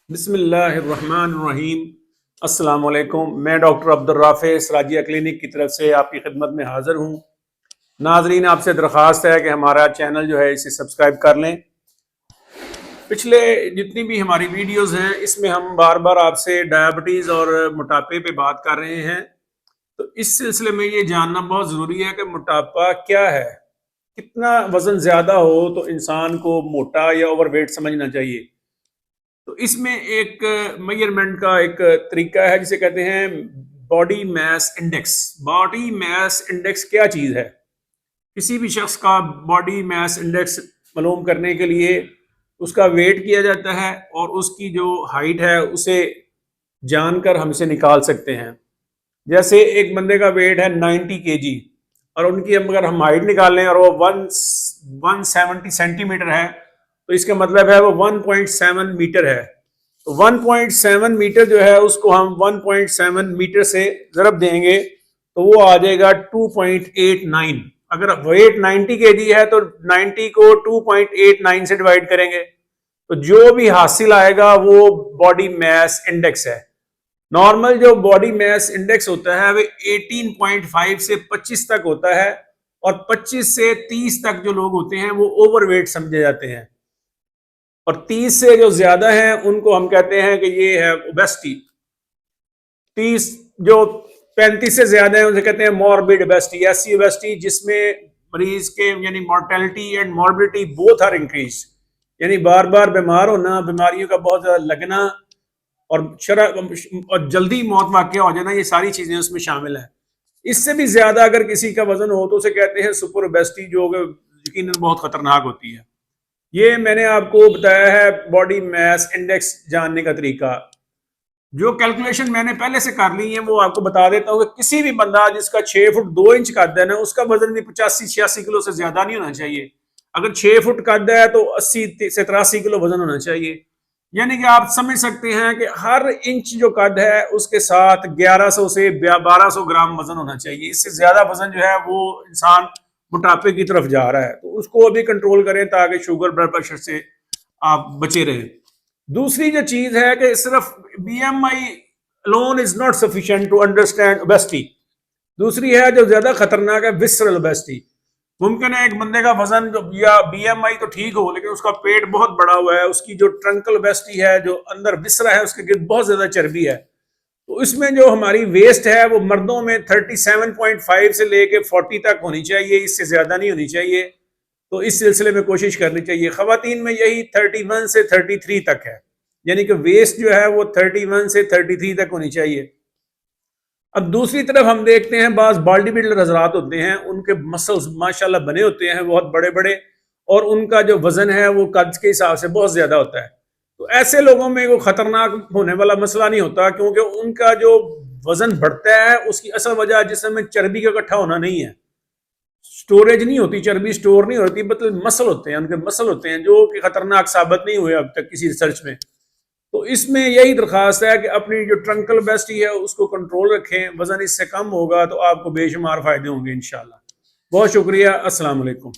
بسم اللہ الرحمن الرحیم۔ السلام علیکم، میں ڈاکٹر عبدالرافع سراجیہ کلینک کی طرف سے آپ کی خدمت میں حاضر ہوں۔ ناظرین، آپ سے درخواست ہے کہ ہمارا چینل جو ہے اسے سبسکرائب کر لیں۔ پچھلے جتنی بھی ہماری ویڈیوز ہیں اس میں ہم بار بار آپ سے ڈائبٹیز اور موٹاپے پہ بات کر رہے ہیں، تو اس سلسلے میں یہ جاننا بہت ضروری ہے کہ موٹاپا کیا ہے، کتنا وزن زیادہ ہو تو انسان کو موٹا یا اوور ویٹ سمجھنا چاہیے۔ تو اس میں ایک میئرمنٹ کا ایک طریقہ ہے جسے کہتے ہیں body mass index. Body mass index کیا چیز ہے؟ کسی بھی شخص کا باڈی میس انڈیکس معلوم کرنے کے لیے اس کا ویٹ کیا جاتا ہے اور اس کی جو ہائٹ ہے اسے جان کر ہم اسے نکال سکتے ہیں۔ جیسے ایک بندے کا ویٹ ہے 90 کے جی اور ان کی اگر ہم ہائٹ نکال لیں اور وہ 170 سینٹی میٹر ہے تو اس کا مطلب ہے وہ 1.7 میٹر ہے۔ تو 1.7 میٹر جو ہے اس کو ہم 1.7 میٹر سے ضرب دیں گے تو وہ آ جائے گا 2.89۔ اگر ویٹ 90 کے جی ہے تو 90 کو 2.89 سے ڈیوائڈ کریں گے تو جو بھی حاصل آئے گا وہ باڈی میس انڈیکس ہے۔ نارمل جو باڈی میس انڈیکس ہوتا ہے وہ 18.5 سے 25 تک ہوتا ہے، اور 25 سے 30 تک جو لوگ ہوتے ہیں وہ اوور ویٹ سمجھے جاتے ہیں، اور 30 سے جو زیادہ ہیں ان کو ہم کہتے ہیں کہ یہ ہے اوبیسٹی۔ 30 جو 35 سے زیادہ ہیں انہیں کہتے ہیں موربڈ اوبیسٹی، ایسی اوبیسٹی جس میں مریض کے یعنی mortality and morbidity both are increase, یعنی بار بار بیمار ہونا، بیماریوں کا بہت زیادہ لگنا اور جلدی موت واقع ہو جانا، یہ ساری چیزیں اس میں شامل ہیں۔ اس سے بھی زیادہ اگر کسی کا وزن ہو تو اسے کہتے ہیں سپر اوبیسٹی، جو کہ یقیناً بہت خطرناک ہوتی ہے۔ یہ میں نے آپ کو بتایا ہے باڈی میس انڈیکس جاننے کا طریقہ۔ جو کیلکولیشن میں نے پہلے سے کر لی ہے وہ آپ کو بتا دیتا ہوں کہ کسی بھی بندہ جس کا 6 فٹ 2 انچ قد ہے نا، اس کا وزن بھی 85-86 کلو سے زیادہ نہیں ہونا چاہیے۔ اگر 6 فٹ قد ہے تو 80 سے 83 کلو وزن ہونا چاہیے، یعنی کہ آپ سمجھ سکتے ہیں کہ ہر انچ جو قد ہے اس کے ساتھ 1100 سے 1200 گرام وزن ہونا چاہیے۔ اس سے زیادہ وزن جو ہے وہ انسان موٹاپے کی طرف جا رہا ہے، تو اس کو ابھی کنٹرول کریں تاکہ شوگر بلڈ پریشر سے آپ بچے رہیں۔ دوسری جو چیز ہے کہ صرف B M I alone is not sufficient to understand obesity۔ دوسری ہے جو زیادہ خطرناک ہے visceral obesity۔ ممکن ہے ایک بندے کا وزن یا بی ایم آئی تو ٹھیک ہو لیکن اس کا پیٹ بہت بڑا ہوا ہے، اس کی جو ٹرنکل اوبیسٹی ہے، جو اندر وسرا ہے، اس کے گرد بہت زیادہ چربی ہے، تو اس میں جو ہماری ویسٹ ہے وہ مردوں میں 37.5 سے لے کے 40 تک ہونی چاہیے، اس سے زیادہ نہیں ہونی چاہیے۔ تو اس سلسلے میں کوشش کرنی چاہیے۔ خواتین میں یہی 31 سے 33 تک ہے، یعنی کہ ویسٹ جو ہے وہ 31 سے 33 تک ہونی چاہیے۔ اب دوسری طرف ہم دیکھتے ہیں بعض باڈی بلڈر حضرات ہوتے ہیں، ان کے مسلز ماشاءاللہ بنے ہوتے ہیں بہت بڑے بڑے، اور ان کا جو وزن ہے وہ قد کے حساب سے بہت زیادہ ہوتا ہے۔ تو ایسے لوگوں میں وہ خطرناک ہونے والا مسئلہ نہیں ہوتا، کیونکہ ان کا جو وزن بڑھتا ہے اس کی اصل وجہ جسم میں چربی کا اکٹھا ہونا نہیں ہے، سٹوریج نہیں ہوتی، چربی سٹور نہیں ہوتی، مطلب مسل ہوتے ہیں، ان کے مسل ہوتے ہیں جو کہ خطرناک ثابت نہیں ہوئے اب تک کسی ریسرچ میں۔ تو اس میں یہی درخواست ہے کہ اپنی جو ٹرنکل بیسٹی ہے اس کو کنٹرول رکھیں، وزن اس سے کم ہوگا تو آپ کو بے شمار فائدے ہوں گے انشاءاللہ۔ بہت شکریہ، السلام علیکم۔